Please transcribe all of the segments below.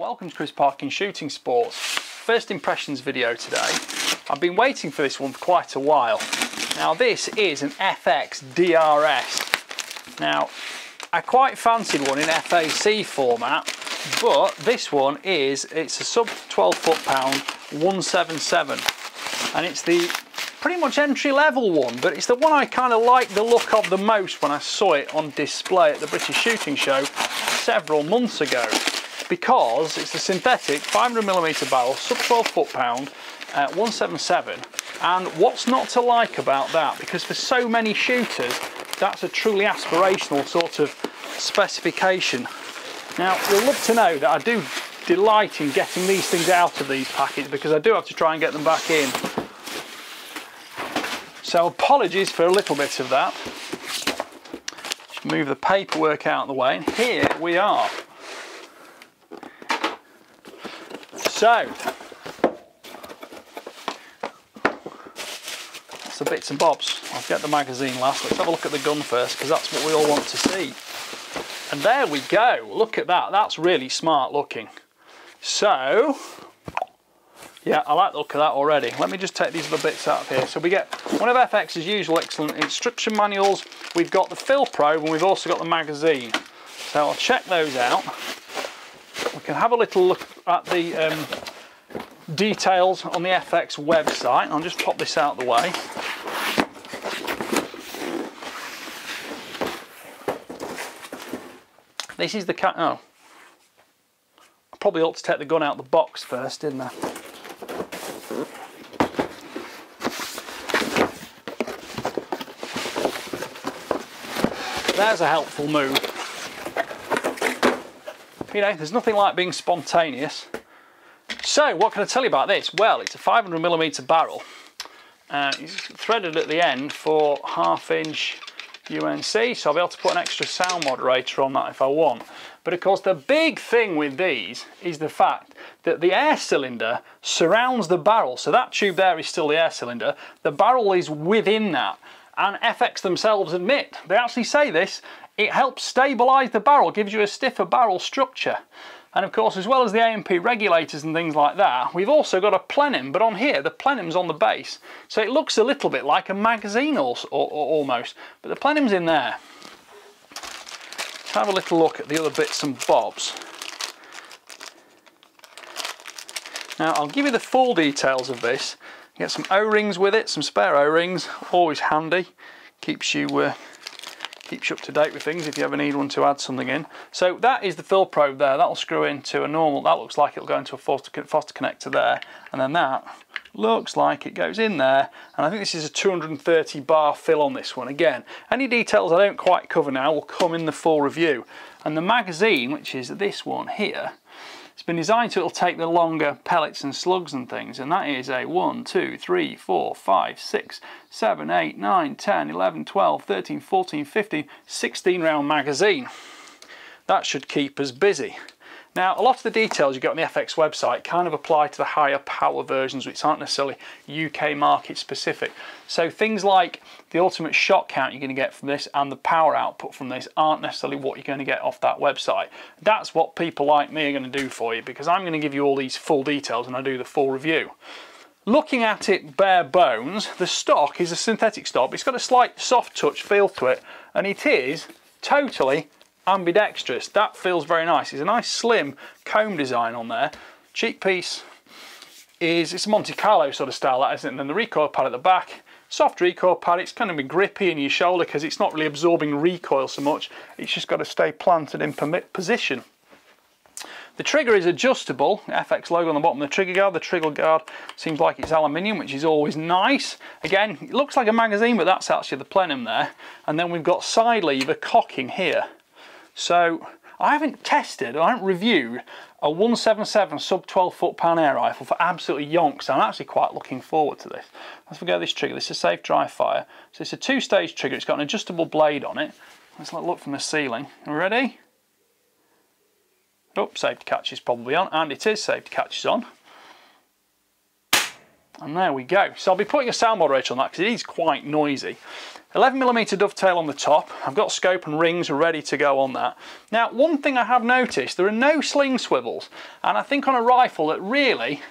Welcome to Chris Parkin Shooting Sports. First impressions video today. I've been waiting for this one for quite a while. Now this is an FX DRS. Now I quite fancied one in FAC format, but this one it's a sub 12 foot-pound 177, and it's the pretty much entry-level one, but it's the one I kind of like the look of the most when I saw it on display at the British Shooting Show several months ago, because it's a synthetic 500mm barrel, sub 12 foot-pound 177, and what's not to like about that? Because for so many shooters that's a truly aspirational sort of specification. Now you'll love to know that I do delight in getting these things out of these packets, because I do have to try and get them back in. So apologies for a little bit of that. Just move the paperwork out of the way, and here we are. So that's the bits and bobs. I'll get the magazine last. Let's have a look at the gun first, because that's what we all want to see. And there we go. Look at that. That's really smart looking. So yeah, I like the look of that already. Let me just take these little bits out of here. So we get one of FX's usual excellent instruction manuals. We've got the fill probe, and we've also got the magazine. So I'll check those out. We can have a little look at the details on the FX website. I'll just pop this out of the way. This is the oh, I probably ought to take the gun out of the box first, didn't I? There's a helpful move. You know, there's nothing like being spontaneous. So what can I tell you about this? Well, it's a 500mm barrel. It's threaded at the end for 1/2 inch UNC, so I'll be able to put an extra sound moderator on that if I want. But of course the big thing with these is the fact that the air cylinder surrounds the barrel. So that tube there is still the air cylinder. The barrel is within that. And FX themselves admit, they actually say this, it helps stabilise the barrel, gives you a stiffer barrel structure. And of course, as well as the AMP regulators and things like that, we've also got a plenum, but on here the plenum's on the base, so it looks a little bit like a magazine almost, but the plenum's in there. Let's have a little look at the other bits and bobs. Now I'll give you the full details of this. You get some O-rings with it, some spare O-rings, always handy. Keeps you up to date with things if you ever need one to add something in. So that is the fill probe there. That'll screw into a normal, that looks like it'll go into a Foster connector there. And then that looks like it goes in there. And I think this is a 230 bar fill on this one. Again, any details I don't quite cover now will come in the full review. And the magazine, which is this one here, it's been designed so it'll take the longer pellets and slugs and things, and that is a 1, 2, 3, 4, 5, 6, 7, 8, 9, 10, 11, 12, 13, 14, 15, 16 round magazine. That should keep us busy. Now, a lot of the details you get on the FX website kind of apply to the higher power versions, which aren't necessarily UK market specific. So things like the ultimate shot count you're going to get from this and the power output from this aren't necessarily what you're going to get off that website. That's what people like me are going to do for you, because I'm going to give you all these full details and I do the full review. Looking at it bare bones, the stock is a synthetic stock, but it's got a slight soft touch feel to it, and it is totally ambidextrous. That feels very nice. It's a nice slim comb design on there. Cheek piece is, it's a Monte Carlo sort of style, that isn't it? And then the recoil pad at the back, soft recoil pad. It's kind of be grippy in your shoulder because it's not really absorbing recoil so much. It's just got to stay planted in position. The trigger is adjustable, FX logo on the bottom of the trigger guard. The trigger guard seems like it's aluminium, which is always nice. Again, it looks like a magazine, but that's actually the plenum there. And then we've got side lever cocking here. So I haven't tested, I haven't reviewed a 177 sub 12 foot-pound air rifle for absolutely yonks, so I'm actually quite looking forward to this. Let's forget this trigger. This is a safe dry fire. So it's a two-stage trigger. It's got an adjustable blade on it. Let's look from the ceiling. Ready? Oh, safety catch is probably on, and it is, safety catch is on. And there we go. So I'll be putting a sound moderator on that because it is quite noisy. 11mm dovetail on the top. I've got scope and rings ready to go on that. Now, one thing I have noticed, there are no sling swivels, and I think on a rifle that really,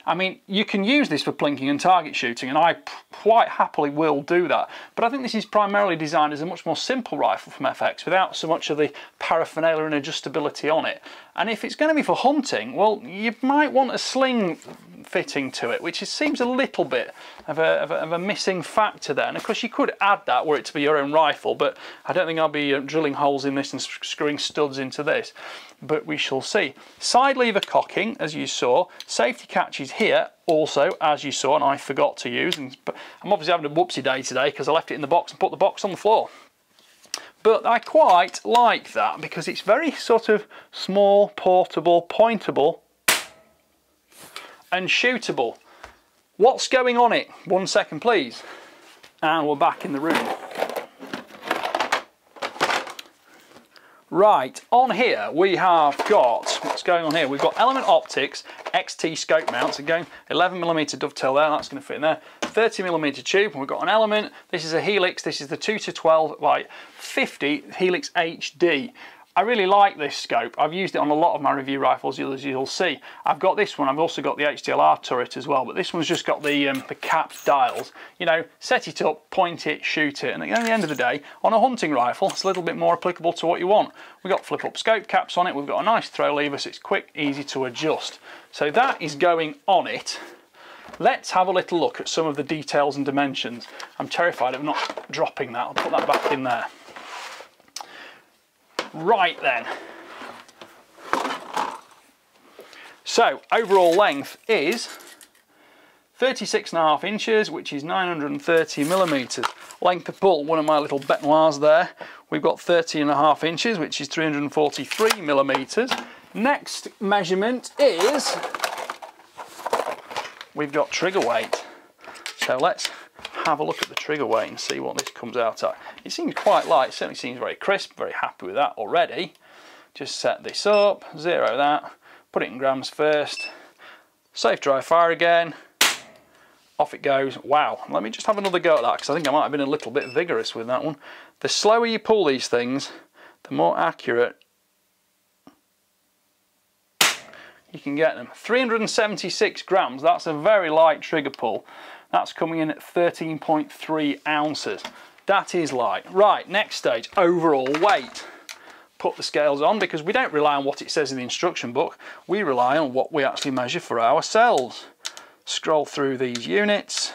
I mean, you can use this for plinking and target shooting, and I quite happily will do that. But I think this is primarily designed as a much more simple rifle from FX, without so much of the paraphernalia and adjustability on it. And if it's going to be for hunting, well, you might want a sling fitting to it, which seems a little bit of a missing factor there. And of course, you could add that were it to be your own rifle, but I don't think I'll be drilling holes in this and screwing studs into this. But we shall see. Side lever cocking, as you saw. Safety catches here, also, as you saw, and I forgot to use. But I'm obviously having a whoopsie day today because I left it in the box and put the box on the floor. But I quite like that because it's very sort of small, portable, pointable, and shootable. What's going on it? 1 second, please. And we're back in the room. Right, on here we have got, what's going on here? We've got Element Optics XT scope mounts, again 11mm dovetail there, that's going to fit in there, 30mm tube, and we've got an Element, this is a Helix, this is the 2-to-12 by 50 Helix HD. I really like this scope. I've used it on a lot of my review rifles, as you'll see. I've got this one, I've also got the HDLR turret as well, but this one's just got the capped dials. You know, set it up, point it, shoot it, and at the end of the day, on a hunting rifle, it's a little bit more applicable to what you want. We've got flip-up scope caps on it, we've got a nice throw lever, so it's quick, easy to adjust. So that is going on it. Let's have a little look at some of the details and dimensions. I'm terrified of not dropping that. I'll put that back in there. Right then, so overall length is 36.5 inches, which is 930mm. Length of pull, one of my little bête noirs there, we've got 30.5 inches, which is 343mm. Next measurement is, we've got trigger weight. So let's have a look at the trigger weight and see what this comes out at. It seems quite light, it certainly seems very crisp, very happy with that already. Just set this up, zero that, put it in grams first, safe dry fire again, off it goes. Wow, let me just have another go at that because I think I might have been a little bit vigorous with that one. The slower you pull these things, the more accurate you can get them. 376 grams, that's a very light trigger pull. That's coming in at 13.3 ounces. That is light. Right, next stage, overall weight. Put the scales on because we don't rely on what it says in the instruction book. We rely on what we actually measure for ourselves. Scroll through these units.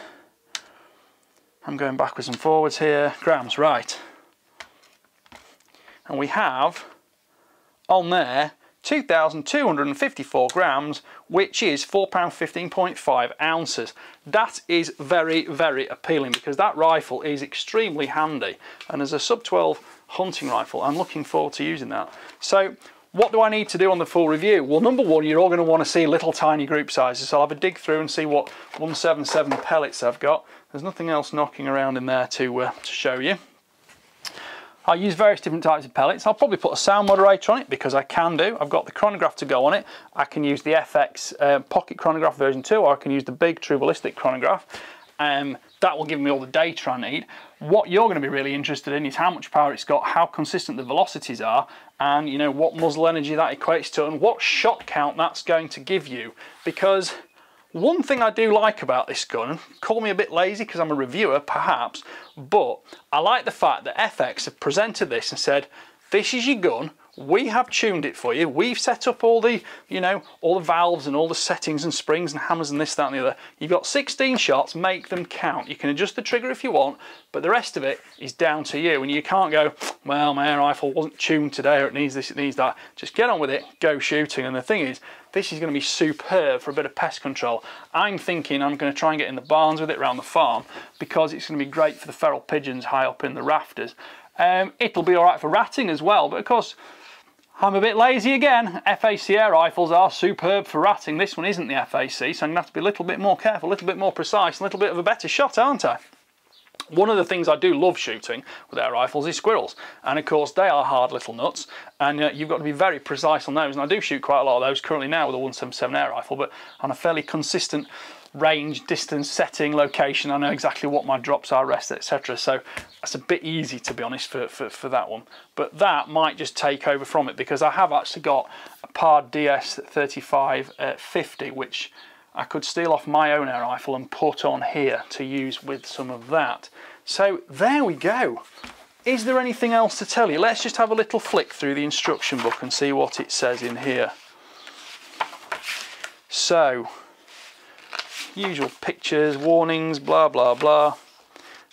I'm going backwards and forwards here. Grams, right. And we have on there 2,254 grams, which is £4 15.5 ounces. That is very, very appealing because that rifle is extremely handy, and as a sub-12 hunting rifle, I'm looking forward to using that. So what do I need to do on the full review? Well, number one, you're all going to want to see little tiny group sizes, so I'll have a dig through and see what 177 pellets I've got. There's nothing else knocking around in there to show you. I use various different types of pellets. I'll probably put a sound moderator on it because I can do. I've got the chronograph to go on it. I can use the FX pocket chronograph version 2, or I can use the big true ballistic chronograph. That will give me all the data I need. What you're going to be really interested in is how much power it's got, how consistent the velocities are, and you know what muzzle energy that equates to, and what shot count that's going to give you. Because one thing I do like about this gun, call me a bit lazy because I'm a reviewer perhaps, but I like the fact that FX have presented this and said, this is your gun, we have tuned it for you, we've set up all the, you know, all the valves and all the settings and springs and hammers and this, that and the other. You've got 16 shots, make them count. You can adjust the trigger if you want, but the rest of it is down to you, and you can't go, well, my air rifle wasn't tuned today, or it needs this, it needs that. Just get on with it, go shooting. And the thing is, this is going to be superb for a bit of pest control. I'm thinking I'm going to try and get in the barns with it around the farm because it's going to be great for the feral pigeons high up in the rafters. It'll be all right for ratting as well, but of course, I'm a bit lazy again. FAC air rifles are superb for ratting. This one isn't the FAC, so I'm going to have to be a little bit more careful, a little bit more precise, a little bit of a better shot, aren't I? One of the things I do love shooting with air rifles is squirrels, and of course they are hard little nuts, and you've got to be very precise on those, and I do shoot quite a lot of those currently now with a 177 air rifle, but on a fairly consistent range, distance, setting, location. I know exactly what my drops are, rest, etc. So that's a bit easy, to be honest, for that one. But that might just take over from it, because I have actually got a Pard DS35 50, which I could steal off my own air rifle and put on here to use with some of that. So there we go. Is there anything else to tell you? Let's just have a little flick through the instruction book and see what it says in here. So, usual pictures, warnings, blah blah blah.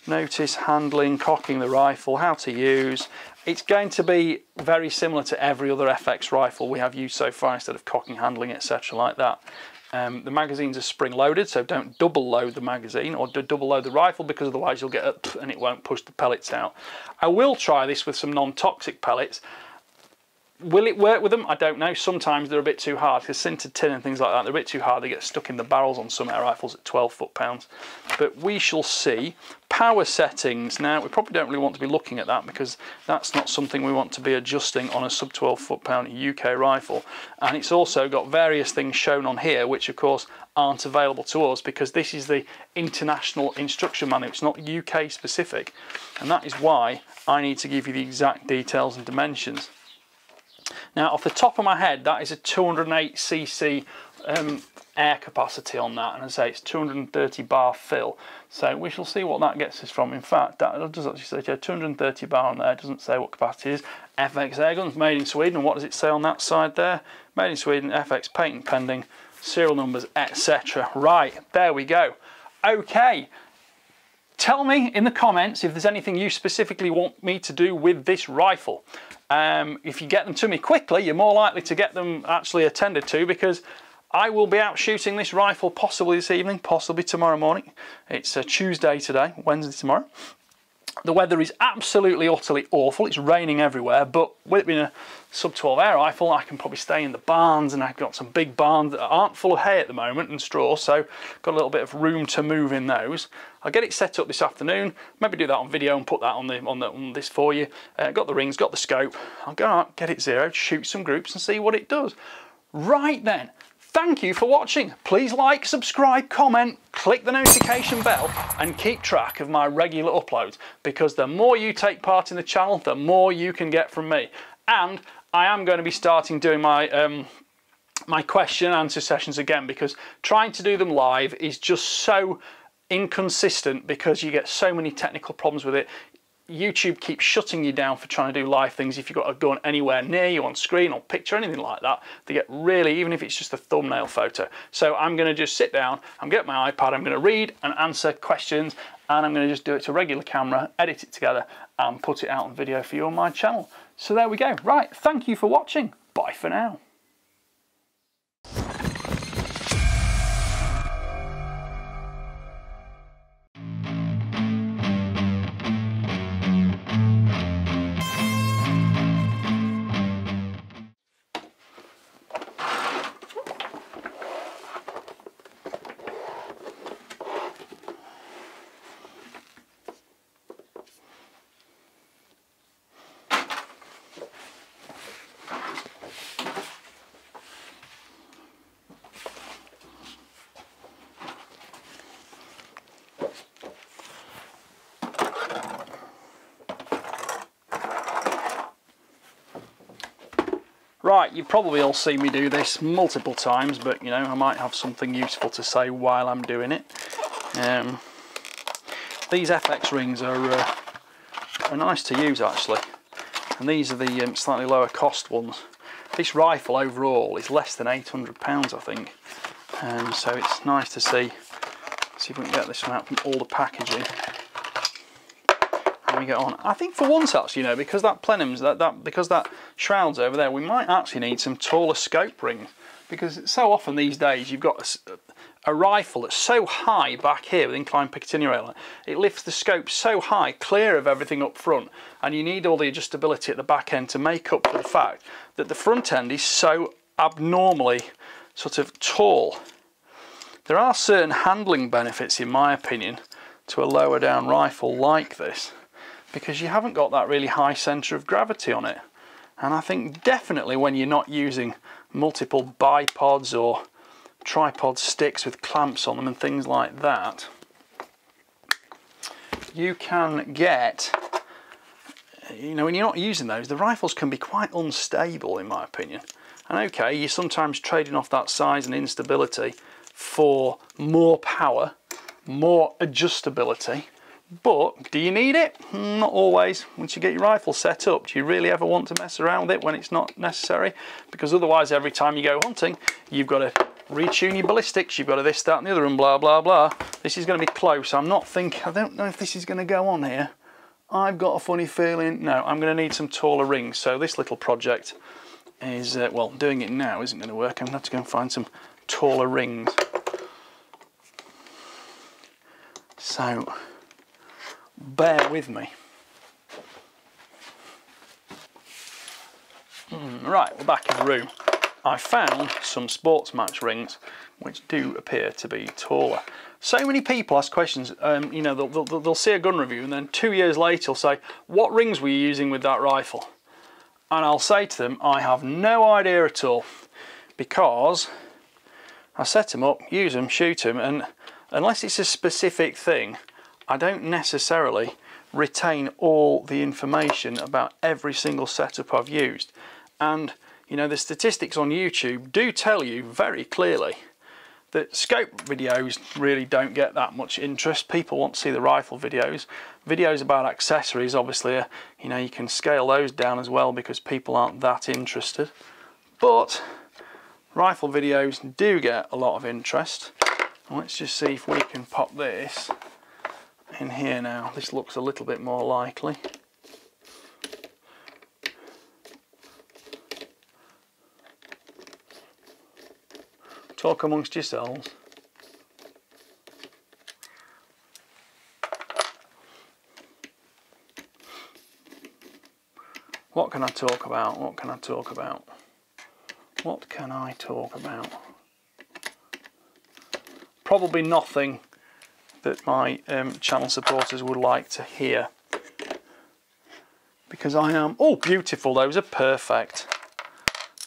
Notice handling, cocking the rifle, how to use. It's going to be very similar to every other FX rifle we have used so far, instead of cocking, handling, etc. like that. The magazines are spring loaded, so don't double load the magazine or double load the rifle, because otherwise you'll get up and it won't push the pellets out. I will try this with some non-toxic pellets. Will it work with them? I don't know. Sometimes they're a bit too hard, because sintered tin and things like that, they're a bit too hard. They get stuck in the barrels on some air rifles at 12 foot-pounds. But we shall see. Power settings. Now, we probably don't really want to be looking at that, because that's not something we want to be adjusting on a sub 12 foot-pound UK rifle. And it's also got various things shown on here, which of course aren't available to us, because this is the international instruction manual. It's not UK specific. And that is why I need to give you the exact details and dimensions. Now, off the top of my head, that is a 208cc air capacity on that, and as I say, it's 230 bar fill. So we shall see what that gets us from. In fact, that does actually say 230 bar on there. It doesn't say what capacity it is. FX air guns, made in Sweden. And what does it say on that side there? Made in Sweden, FX patent pending, serial numbers, etc. Right, there we go. Okay. Tell me in the comments if there's anything you specifically want me to do with this rifle. If you get them to me quickly, you're more likely to get them actually attended to, because I will be out shooting this rifle possibly this evening, possibly tomorrow morning. It's Tuesday today, Wednesday tomorrow. The weather is absolutely, utterly awful. It's raining everywhere, but with it being a sub 12 air rifle, I can probably stay in the barns, and I've got some big barns that aren't full of hay at the moment and straw, so got a little bit of room to move in those. I'll get it set up this afternoon, maybe do that on video and put that on this for you. Got the rings, got the scope. I'll go out, get it zeroed, shoot some groups and see what it does. Right then. Thank you for watching. Please like, subscribe, comment, click the notification bell, and keep track of my regular uploads, because the more you take part in the channel, the more you can get from me. And I am going to be starting doing my my question and answer sessions again, because trying to do them live is just so inconsistent, because you get so many technical problems with it. YouTube keeps shutting you down for trying to do live things. If you've got a gun anywhere near you, on screen or picture, anything like that, they get really, even if it's just a thumbnail photo. So I'm going to just sit down, I'm going to get my iPad, I'm going to read and answer questions, and I'm going to just do it to regular camera, edit it together and put it out on video for you on my channel. So there we go. Right, thank you for watching. Bye for now. Right, you've probably all seen me do this multiple times, but you know, I might have something useful to say while I'm doing it. These FX rings are nice to use actually, and these are the slightly lower cost ones. This rifle overall is less than £800, I think, so it's nice to see if we can get this one out from all the packaging. We get on. I think for once actually, you know, because that plenum's because that shroud's over there, we might actually need some taller scope rings, because so often these days you've got a rifle that's so high back here with inclined Picatinny rail, it lifts the scope so high clear of everything up front, and you need all the adjustability at the back end to make up for the fact that the front end is so abnormally sort of tall. There are certain handling benefits, in my opinion, to a lower down rifle like this, because you haven't got that really high centre of gravity on it. And I think definitely when you're not using multiple bipods or tripod sticks with clamps on them and things like that, you can get, you know, when you're not using those, the rifles can be quite unstable in my opinion. And okay, you're sometimes trading off that size and instability for more power, more adjustability, but do you need it? Not always. Once you get your rifle set up, do you really ever want to mess around with it when it's not necessary? Because otherwise every time you go hunting, you've got to retune your ballistics, you've got to this, that and the other and blah blah blah. This is going to be close. I don't know if this is going to go on here. I've got a funny feeling, no, I'm going to need some taller rings. So this little project is, well, doing it now isn't going to work. I'm going to have to go and find some taller rings. So bear with me. Right, we're back in the room. I found some sports match rings which do appear to be taller. So many people ask questions, you know, they'll see a gun review and then 2 years later they'll say, what rings were you using with that rifle? And I'll say to them, I have no idea at all, because I set them up, use them, shoot them, and unless it's a specific thing, I don't necessarily retain all the information about every single setup I've used. And you know, the statistics on YouTube do tell you very clearly that scope videos really don't get that much interest. People want to see the rifle videos. Videos about accessories, obviously, you know, you can scale those down as well because people aren't that interested. But rifle videos do get a lot of interest. Let's just see if we can pop this in here now. This looks a little bit more likely. Talk amongst yourselves. What can I talk about? What can I talk about? What can I talk about? Probably nothing that my channel supporters would like to hear, because I am, oh beautiful, those are perfect.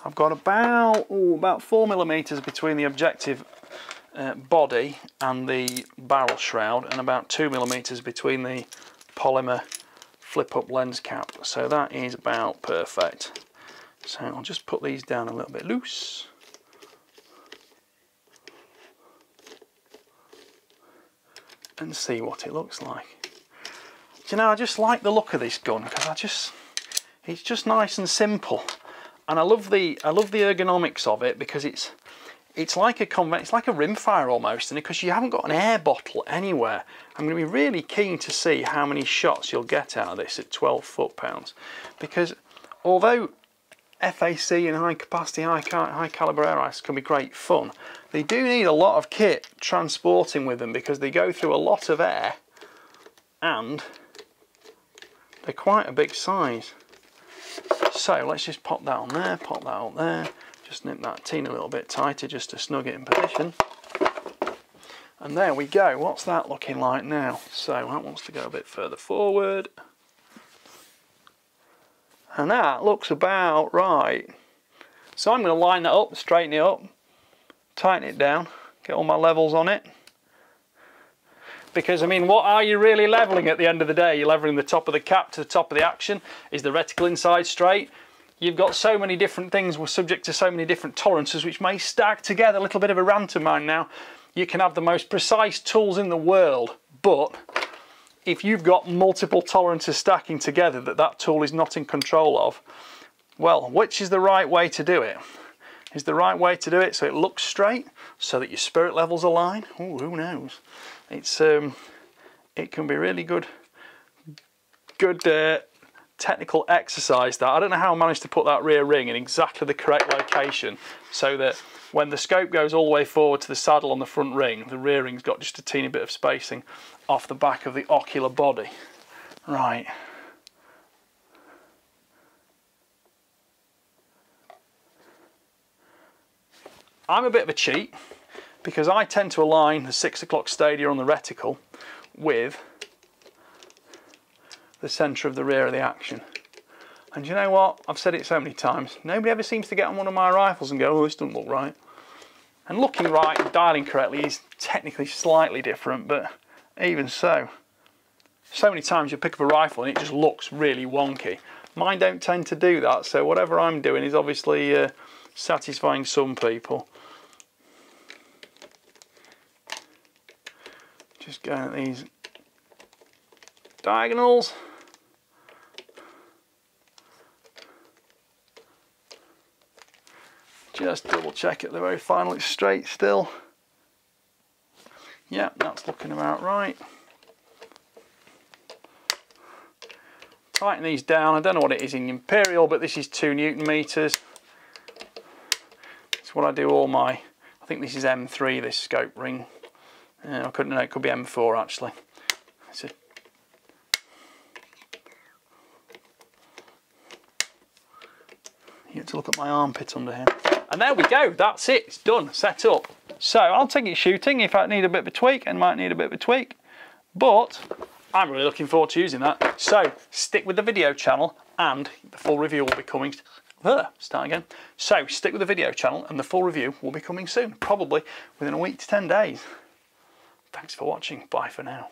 I've got about 4mm between the objective body and the barrel shroud, and about 2mm between the polymer flip-up lens cap. So that is about perfect. So I'll just put these down a little bit loose. And see what it looks like. Do you know, I just like the look of this gun because it's just nice and simple. And I love the ergonomics of it, because it's like a rimfire almost, and because you haven't got an air bottle anywhere. I'm going to be really keen to see how many shots you'll get out of this at 12 foot-pounds, because although FAC and high capacity, high caliber air rifles can be great fun, they do need a lot of kit transporting with them, because they go through a lot of air and they're quite a big size. So let's just pop that on there, pop that up there, just nip that tin a little bit tighter just to snug it in position. And there we go. What's that looking like now? So that wants to go a bit further forward. And that looks about right. So I'm going to line that up, straighten it up, tighten it down, get all my levels on it. Because, I mean, what are you really levelling at the end of the day? You're levelling the top of the cap to the top of the action. Is the reticle inside straight? You've got so many different things, we're subject to so many different tolerances which may stack together. A little bit of a rant of mine now. You can have the most precise tools in the world, but if you've got multiple tolerances stacking together that tool is not in control of, well, which is the right way to do it? Is the right way to do it so it looks straight, so that your spirit levels align? Oh, who knows? It's it can be really good technical exercise that. I don't know how I managed to put that rear ring in exactly the correct location, so that when the scope goes all the way forward to the saddle on the front ring, the rear ring's got just a teeny bit of spacing off the back of the ocular body. Right. I'm a bit of a cheat, because I tend to align the 6 o'clock stadia on the reticle with the centre of the rear of the action. And you know what? I've said it so many times. Nobody ever seems to get on one of my rifles and go, oh, this doesn't look right. And looking right and dialing correctly is technically slightly different, but even so. So many times you pick up a rifle and it just looks really wonky. Mine don't tend to do that, so whatever I'm doing is obviously satisfying some people. Just going at these diagonals. Just double check at the very final it's straight still. Yeah, that's looking about right. Tighten these down. I don't know what it is in Imperial, but this is 2 Newton meters. It's what I do all my, I think this is M3, this scope ring. I couldn't know, it could be M4 actually. So, you get to look at my armpit under here. And there we go, that's it, it's done, set up. So I'll take it shooting if I need a bit of a tweak, and might need a bit of a tweak, but I'm really looking forward to using that. So stick with the video channel and the full review will be coming, start again. So stick with the video channel and the full review will be coming soon, probably within a week to 10 days. Thanks for watching, bye for now.